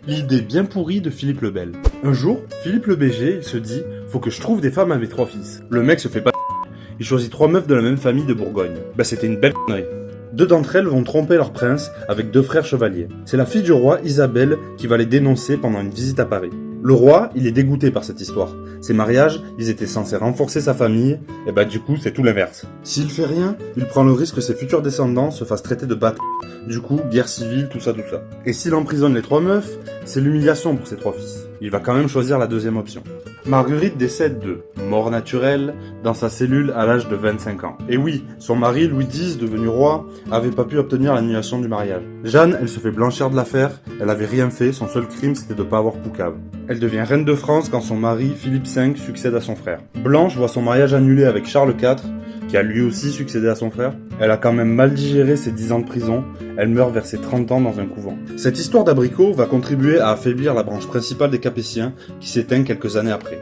L'idée bien pourrie de Philippe le Bel. Un jour, Philippe le BG, il se dit « Faut que je trouve des femmes à mes 3 fils ». Le mec se fait pas il choisit 3 meufs de la même famille de Bourgogne. Bah c'était une belle connerie. 2 d'entre elles vont tromper leur prince avec 2 frères chevaliers. C'est la fille du roi, Isabelle, qui va les dénoncer pendant une visite à Paris. Le roi, il est dégoûté par cette histoire. Ces mariages, ils étaient censés renforcer sa famille, et bah du coup, c'est tout l'inverse. S'il fait rien, il prend le risque que ses futurs descendants se fassent traiter de bâtards. Du coup, guerre civile, tout ça. Et s'il emprisonne les 3 meufs, c'est l'humiliation pour ses 3 fils. Il va quand même choisir la deuxième option. Marguerite décède de mort naturelle dans sa cellule à l'âge de 25 ans. Et oui, son mari, Louis X, devenu roi, avait pas pu obtenir l'annulation du mariage. Jeanne, elle se fait blanchir de l'affaire, elle avait rien fait, son seul crime c'était de pas avoir poucave. Elle devient reine de France quand son mari, Philippe V, succède à son frère. Blanche voit son mariage annulé avec Charles IV, qui a lui aussi succédé à son frère. Elle a quand même mal digéré ses 10 ans de prison, elle meurt vers ses 30 ans dans un couvent. Cette histoire d'abricot va contribuer à affaiblir la branche principale des Capétiens, qui s'éteint quelques années après.